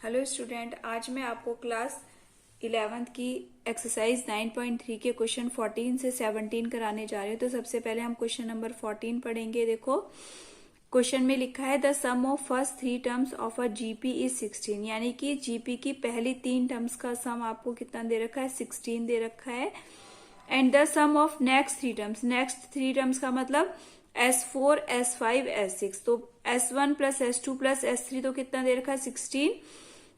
Hello student, आज मैं आपको क्लास 11th की एक्सरसाइज 9.3 के क्वेश्चन 14 से 17 कराने जा रही हूँ। तो सबसे पहले हम क्वेश्चन नंबर 14 पढ़ेंगे। देखो, क्वेश्चन में लिखा है the sum of first 3 terms of a GP is 16, यानी कि जीपी की पहली 3 टर्म्स का सम आपको कितना दे रखा है, 16 दे रखा है। And the sum of next three terms का मतलब S4, S5, S6, तो S1 plus S2 plus S3 तो कितना दे रखा है, 16।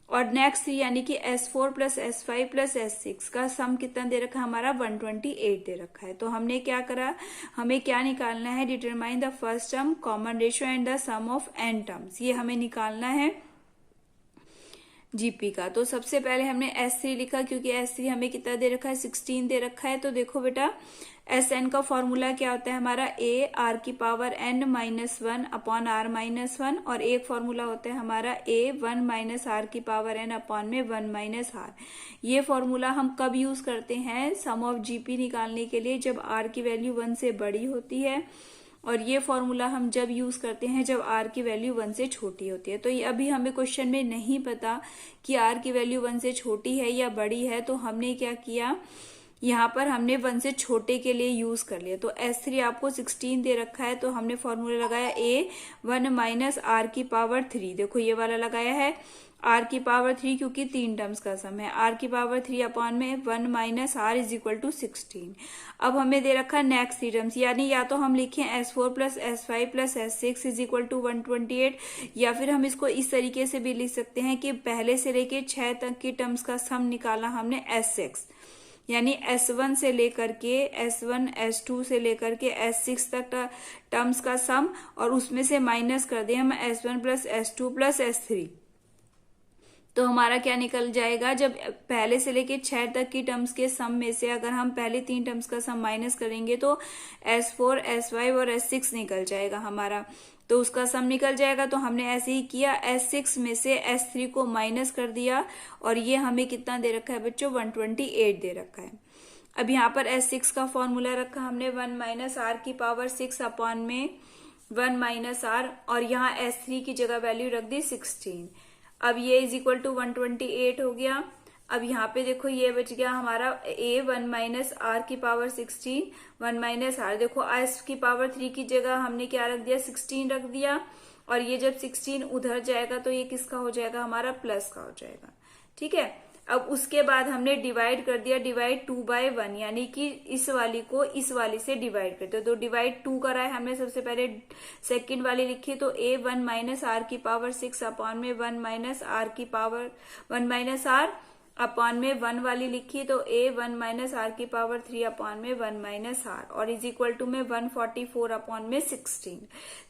और नेक्स्ट थ्री यानी कि S4 plus S5 plus S6 का सम कितना दे रखा है हमारा, 128 दे रखा है। तो हमने क्या करा, हमें क्या निकालना है, determine the first term, common ratio and the sum of n terms, ये हमें निकालना है जीपी का। तो सबसे पहले हमने S3 लिखा, क्योंकि S3 हमें कितना दे रखा है, 16 दे रखा है। तो देखो बेटा, Sn का फॉर्मूला क्या होता है हमारा, a r की power n minus 1 upon r minus 1, और एक फॉर्मूला होता है हमारा a 1 माइनस r की पावर n अपॉन में 1 माइनस r। ये फॉर्मूला हम कब यूज करते हैं, सम ऑफ जीपी निकालने के लिए, जब r की वैल्यू 1 से बड़ी होती है। और ये फॉर्मूला हम जब यूज करते हैं जब r की वैल्यू 1 से छोटी होती है। तो ये अभी हमें क्वेश्चन में नहीं पता कि r की वैल्यू 1 से छोटी है या बड़ी है, तो हमने क्या किया, यहाँ पर हमने 1 से छोटे के लिए यूज कर लिया। तो S3 आपको 16 दे रखा है, तो हमने फॉर्मूला लगाया a 1 माइनस r की पावर 3, देखो ये वाला लगाया है r की पावर 3, क्योंकि 3 टर्म्स का सम है। r की पावर 3 अपॉन में 1 minus r is equal to 16। अब हमें दे रखा है नेक्स्ट 3 टर्म्स, यानी या तो हम लिखें S4 plus S5 plus S6 is equal to 128, या फिर हम इसको इस तरीके से भी लिख सकते हैं कि पहले से लेके 6 तक की टर्म्स का सम निकाला हमने S6, यानी S1 से लेकर के S1 S2 से लेकर के S6 तक टर्म्स का सम, और उसमें से माइनस कर दें हम S1 plus S2 plus S3, तो हमारा क्या निकल जाएगा, जब पहले से लेके 6 तक की टर्म्स के सम में से अगर हम पहले 3 टर्म्स का सम माइनस करेंगे तो S4, S5 और S6 निकल जाएगा हमारा, तो उसका सम निकल जाएगा। तो हमने ऐसे ही किया, S6 में से S3 को माइनस कर दिया, और ये हमें कितना दे रखा है बच्चों, 128 दे रखा है। अब यहाँ पर S6 का फॉर्मूला रखा हमने 1 माइनस r की पावर 6 अपॉन में 1 माइनस r, और यहाँ S3 की जगह वैल्यू रख दी 16। अब ये इज इक्वल टू 128 हो गया। अब यहाँ पे देखो ये बच गया हमारा a 1 माइनस r की पावर 16, 1 माइनस r, देखो s की पावर 3 की जगह हमने क्या रख दिया, 16 रख दिया, और ये जब 16 उधर जाएगा तो ये किसका हो जाएगा, हमारा प्लस का हो जाएगा। ठीक है, अब उसके बाद हमने डिवाइड कर दिया, डिवाइड 2/1, यानी कि इस वाली को इस वाली से डिवाइड करते हो, तो डिवाइड 2 करा है हमने, सबसे पहले सेकंड वाली लिखी, तो a 1 माइनस r की पावर 6 अपॉन में 1 माइनस r की पावर 1 माइनस r अपॉन में 1 वाली लिखी, तो a 1 माइनस r की पावर 3 अपॉन में 1 माइनस r, और इज इक्वल टू में 144 अपॉन में 16।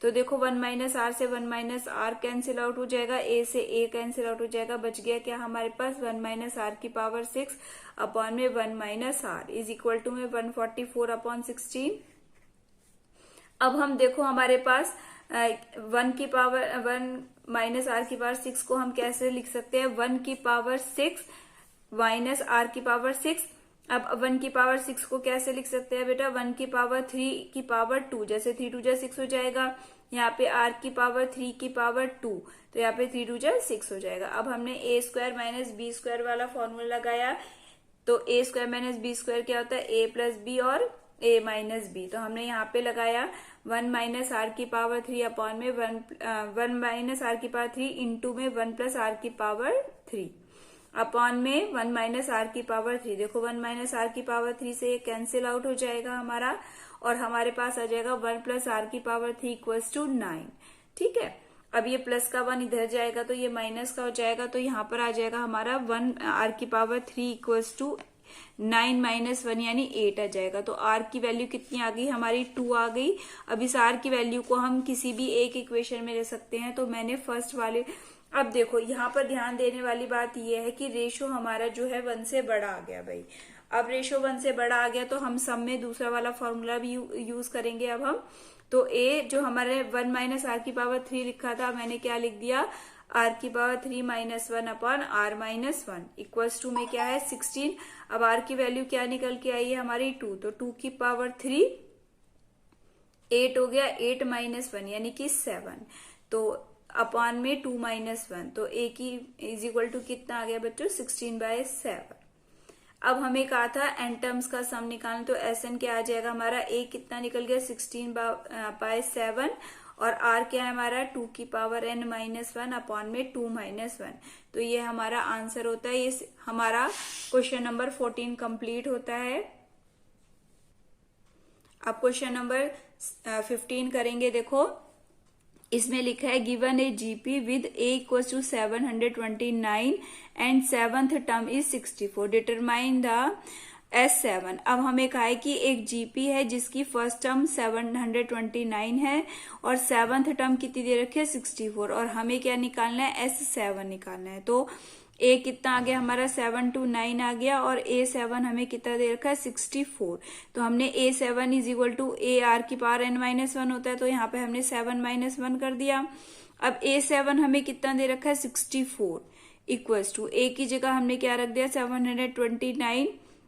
तो देखो 1 माइनस r से 1 माइनस r कैंसिल आउट हो जाएगा, a से a कैंसिल आउट हो जाएगा, बच गया क्या हमारे पास, 1 माइनस r की पावर 6 अपॉन में 1 minus r is equal to में 144 अपॉन 16। अब हम देखो हमारे पास 1 माइनस r की पावर 6 को हम कैसे लिख सकते हैं, 1 की पावर 6 माइनस r की पावर 6। अब 1 की पावर 6 को कैसे लिख सकते हैं बेटा, 1 की पावर 3 की पावर 2, जैसे 3 2 जा 6 हो जाएगा, यहाँ पे r की पावर 3 की पावर 2, तो यहाँ पे 3 2 जा 6 हो जाएगा। अब हमने a square minus b square वाला फॉर्मूला लगाया, तो a square minus b square क्या होता है, a प्लस बी और a माइनस बी, तो हमने यहाँ पे लगाया 1 माइनस r की पावर 3 अपॉन में 1 माइनस r की पावर 3 इंटू में 1 प्लस r की पावर 3 अपॉन में 1 माइनस r की पावर 3, देखो 1 माइनस r की पावर 3 से ये कैंसिल आउट हो जाएगा हमारा, और हमारे पास आ जाएगा 1 प्लस r की पावर 3 इक्वल्स टू 9। ठीक है, अब ये प्लस का 1 इधर जाएगा तो ये माइनस का हो जाएगा, तो यहाँ पर आ जाएगा हमारा 1 r की पावर 3 इक्वल्स टू 9 माइनस 1 यानी 8 आ जाएगा। तो r की वैल्यू कितनी आ गई हमारी, 2 आ गई। अब इस r की वैल्यू को हम किसी भी एक इक्वेशन में ले सकते हैं, तो मैंने फर्स्ट वाले, अब देखो यहाँ पर ध्यान देने वाली बात यह है कि रेशो हमारा जो है 1 से बड़ा आ गया भाई। अब रेशो 1 से बड़ा आ गया तो हम सम में दूसरा वाला फॉर्मूला भी यूज करेंगे। अब हम तो a जो हमारे 1 माइनस r की पावर 3 लिखा था, मैंने क्या लिख दिया, r की power 3 minus 1 upon r minus 1 equals to में क्या है 16। अब r की वैल्यू क्या निकल के आई है हमारी 2, तो 2 की पावर 3 8 हो गया, 8 माइनस 1 यानी कि 7। तो अपॉन में 2 माइनस 1, तो ए की इज इक्वल टू कितना आ गया बच्चों 16/7। अब हमें कहा था एन टर्म्स का सम निकालना, तो एस एन क्या आ जाएगा हमारा, ए कितना निकल गया 16/7 और आर क्या है हमारा 2 की पावर n माइनस 1 अपॉन में 2 माइनस 1। तो ये हमारा आंसर होता है। ये हमारा क्वेश्चन नंबर 14 कंप्लीट होता है। अब क्वेश्चन नंबर 15 करेंगे। देखो इसमें लिखा है given a GP with a equal to 729 and seventh term is 64, determine the S7। अब हमें कहा है कि एक जीपी है जिसकी फर्स्ट टर्म 729 है और सेवंथ टर्म कितनी दे रखी है 64, और हमें क्या निकालना है S7 निकालना है। तो ए कितना आ गया हमारा 7 to 9 आ गया और A7 हमें कितना दे रखा है 64। तो हमने A7 is equal to a r की पावर n माइनस 1 होता है, तो यहाँ पे हमने 7 माइनस 1 कर दिया। अब A7 हमें कितना दे रखा है 64 इक्वल्स टू ए की जगह हमने क्या रख दिया 729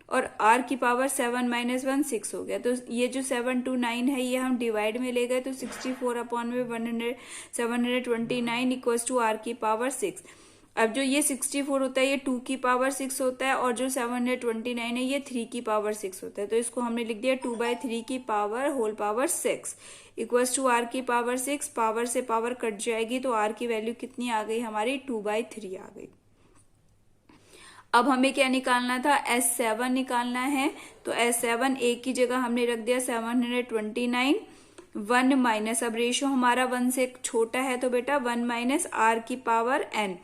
और आर की पावर 7 माइनस 1 6 हो गया। तो ये जो 7 to 9 है ये हम डिवाइड में ले गए, तो 64 अपॉन में 729 इक्वल्स टू आर की पावर 6। अब जो ये 64 होता है ये 2 की पावर 6 होता है और जो 729 है ये 3 की पावर 6 होता है। तो इसको हमने लिख दिया 2/3 की power whole power 6 equals to r की पावर 6। पावर से पावर कट जाएगी तो आर की वैल्यू कितनी आ गई हमारी 2/3 आ गई। अब हमें क्या निकालना था S7 निकालना है। तो S7 ए की जगह हमने रख दिया 729 1 माइनस, अब रेशो हमारा 1 से छोटा है तो बेटा 1 माइनस आर की पावर n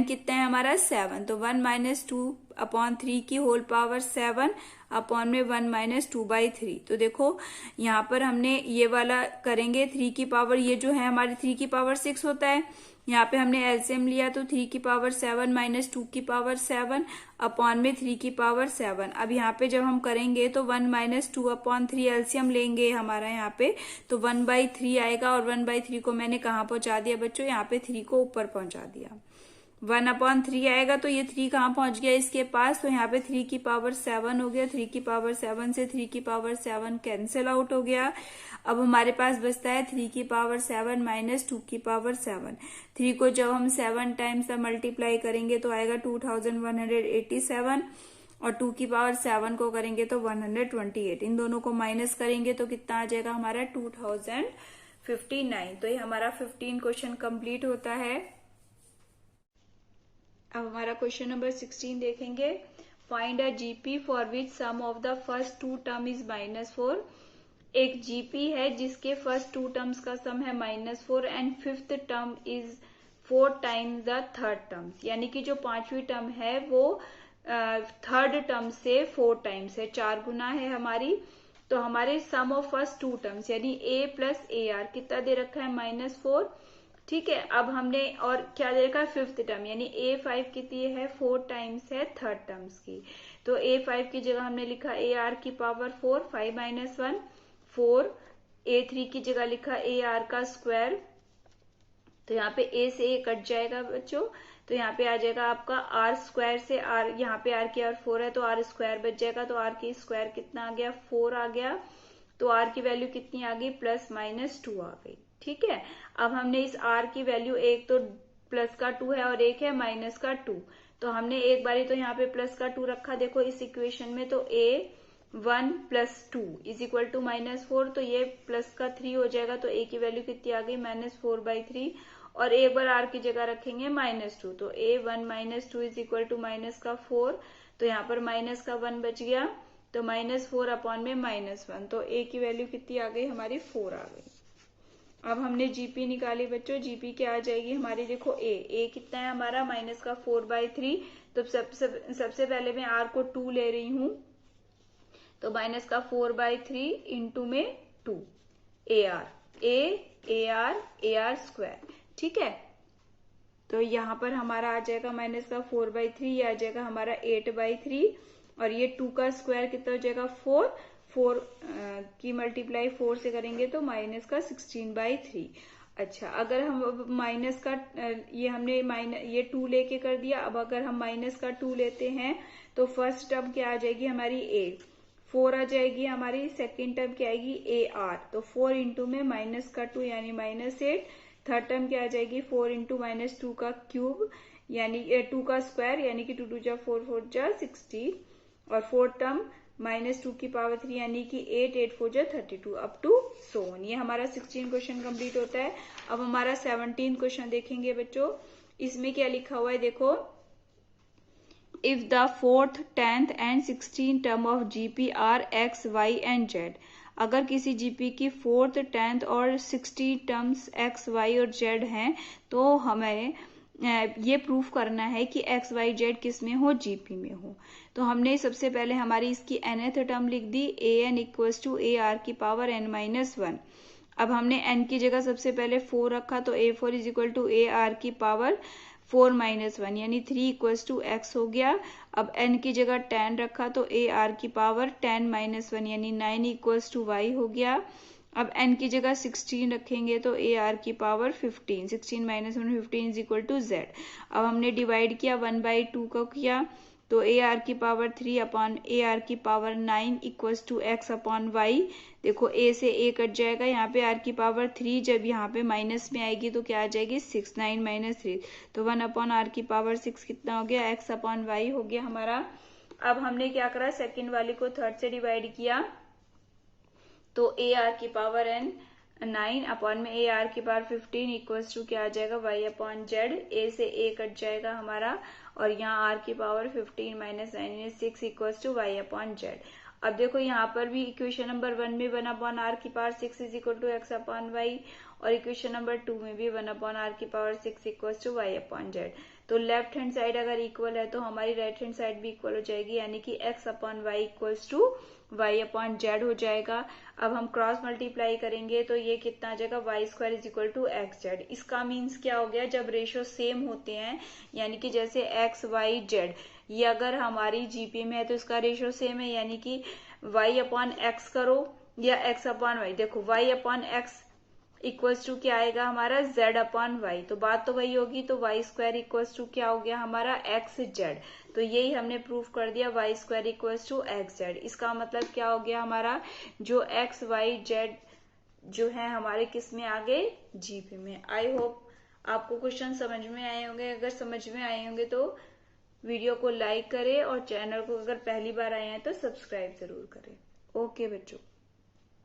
कितना है हमारा 7, तो 1 माइनस 2/3 की होल पावर 7 अपॉन में 1 माइनस 2/3। तो देखो यहाँ पर हमने ये वाला करेंगे 3 की पावर, ये जो है हमारे 3 की पावर 6 होता है, यहाँ पे हमने एलसीएम लिया तो 3 की पावर 7 माइनस 2 की पावर 7 अपॉन में 3 की पावर 7। अब यहाँ पे जब हम करेंगे तो 1 माइनस 2/3 एलसीएम लेंगे हमारा यहाँ पे, तो 1/3 आएगा और 1/3 को मैंने कहाँ पहुंचा दिया बच्चों, यहाँ पे 3 को ऊपर पहुंचा दिया। 1/3 आएगा तो ये 3 कहाँ पहुंच गया इसके पास, तो यहाँ पे 3 की पावर 7 हो गया। 3 की पावर 7 से 3 की पावर 7 कैंसिल आउट हो गया। अब हमारे पास बचता है 3 की पावर 7 माइनस 2 की पावर 7। 3 को जब हम 7 टाइम्स मल्टीप्लाई करेंगे तो आएगा 2187 और 2 की पावर 7 को करेंगे तो 128। इन दोनों को माइनस करेंगे तो कितना आ जाएगा हमारा 2059। तो ये हमारा 15 क्वेश्चन कंप्लीट होता है। अब हमारा क्वेश्चन नंबर 16 देखेंगे। Find a GP for which sum of the first 2 term is -4। एक जीपी है जिसके फर्स्ट 2 टर्म्स का सम है -4 and fifth term is 4 times the third term, यानी कि जो 5वीं टर्म है वो थर्ड टर्म से 4 टाइम्स है, 4 गुना है हमारी। तो हमारे सम ऑफ फर्स्ट 2 टर्म्स यानी ए प्लस ए आर कितना दे रखा है -4, ठीक है। अब हमने और क्या दे रखा है फिफ्थ टर्म, यानी A5 कितनी है 4 टाइम्स है थर्ड टर्म्स की। तो A5 की जगह हमने लिखा AR की पावर 4, 5 माइनस 1 4। A3 की जगह लिखा AR का स्क्वायर, तो यहाँ पे A से A कट जाएगा बच्चों, तो यहाँ पे आ जाएगा आपका R स्क्वायर से R, यहाँ पे R की और 4 है तो R स्क्वायर बच जाएगा, तो R की स्क्वायर कितना आ गया 4 आ गया। तो R की वैल्यू कितनी आ गई +-2 आ गई, ठीक है। अब हमने इस R की वैल्यू, एक तो प्लस का 2 है और एक है माइनस का 2, तो हमने एक बारी तो यहाँ पे प्लस का 2 रखा देखो इस इक्वेशन में, तो A1 + 2 इज इक्वल टू -4, तो ये प्लस का 3 हो जाएगा, तो A की वैल्यू कितनी आ गई -4/3। और एक बार R की जगह रखेंगे -2, तो A1 - 2 is equal to minus का 4, तो यहाँ पर माइनस का 1 बच गया, तो -4 अपॉन में -1, तो A की वैल्यू कितनी आ गई हमारी 4 आ गई। अब हमने जीपी निकाली बच्चों, जीपी क्या आ जाएगी हमारी, देखो ए कितना है हमारा -4/3, तो सबसे पहले मैं आर को 2 ले रही हूं, तो -4/3 इंटू में 2 AR स्क्वायर, ठीक है। तो यहाँ पर हमारा आ जाएगा -4/3, ये आ जाएगा हमारा 8/3 और ये 2 का स्क्वायर कितना हो जाएगा 4 की मल्टीप्लाई 4 से करेंगे तो -16/3। अच्छा, अगर हम माइनस का ये हमने ये 2 लेके कर दिया, अब अगर हम माइनस का 2 लेते हैं तो फर्स्ट टर्म क्या आ जाएगी हमारी A4 आ जाएगी हमारी, सेकेंड टर्म क्या आएगी AR, तो 4 इंटू में -2 यानी -8, थर्ड टर्म क्या आ जाएगी 4 इंटू माइनस 2 का क्यूब यानी 2 का स्क्वायर यानी कि 2 2 जा 4 4 जा 16 और फोर्थ टर्म माइनस 2 की पावर 3 यानी कि 8 8 4 जा 32 अप टू सो ऑन। ये हमारा 16 क्वेश्चन कंप्लीट होता है। अब हमारा 17 क्वेश्चन देखेंगे बच्चों। इसमें क्या लिखा हुआ है देखो, if the fourth, 10th and 16th term of GP are X, Y and Z, अगर किसी जीपी की 4th, 10th और 16 टर्म्स X, Y और Z हैं तो हमें ये प्रूफ करना है कि X, Y, Z किस में हो, जीपी में हो। तो हमने सबसे पहले हमारी इसकी nth टर्म लिख दी, an equals to a r की पावर n माइनस 1। अब हमने n की जगह सबसे पहले 4 रखा तो a4 is equal to a r की पावर 4 माइनस 1 यानी 3 इक्वल्स टू एक्स हो गया। अब n की जगह 10 रखा तो ए आर की पावर 10 माइनस 1 यानी 9 इक्वल्स टू वाई हो गया। अब n की जगह 16 रखेंगे तो ए आर की power 15, 16 minus 1 15 is equal to z. अब हमने डिवाइड किया 1/2 को किया तो ए आर की पावर 3 अपॉन ए आर की power 9 equals to x upon y. देखो ए से ए कट जाएगा, यहाँ पे आर की पावर 3 जब यहाँ पे माइनस में आएगी तो क्या आ जाएगी 6, 9 माइनस 3 तो 1 अपॉन आर की पावर 6 कितना हो गया, एक्स अपॉन वाई हो गया हमारा। अब हमने क्या करा, सेकंड वाली को थर्ड से डिवाइड किया तो ए आर की पावर n 9 अपॉन में ए आर की पावर 15 इक्वल्स टू क्या आ जाएगा y अपॉन जेड। ए से ए कट जाएगा हमारा और यहाँ r की power 15 minus 9 6 equals to y upon z. अब देखो यहाँ पर भी इक्वेशन नंबर 1 में 1 अपॉन आर की power 6 is equal to x upon y और इक्वेशन नंबर 2 में भी 1 अपॉन आर की power 6 equals to y upon z. तो लेफ्ट हैंड साइड अगर इक्वल है तो हमारी राइट हैंड साइड भी इक्वल हो जाएगी यानी कि x upon y equals to y upon z हो जाएगा। अब हम क्रॉस मल्टीप्लाई करेंगे तो ये कितना आ जाएगा, y square is equal to x z. इसका मीन्स क्या हो गया, जब रेशियो सेम होते हैं यानी कि जैसे एक्स वाई जेड ये अगर हमारी जीपी में है तो इसका रेशियो सेम है यानी कि वाई अपॉन एक्स करो या एक्स अपॉन वाई। देखो y upon x equals to क्या आएगा हमारा जेड अपॉन वाई, तो बात तो वही होगी। तो वाई स्क्वायर इक्वल्स टू क्या हो गया हमारा एक्स जेड। तो यही हमने प्रूफ कर दिया, y square equals to x z. इसका मतलब क्या हो गया हमारा, जो एक्स वाई जेड जो है हमारे किस में आ गए, जीपी में। आई होप आपको क्वेश्चन समझ में आए होंगे। अगर समझ में आए होंगे तो वीडियो को लाइक करें और चैनल को अगर पहली बार आए हैं तो सब्सक्राइब जरूर करें। ओके बच्चों।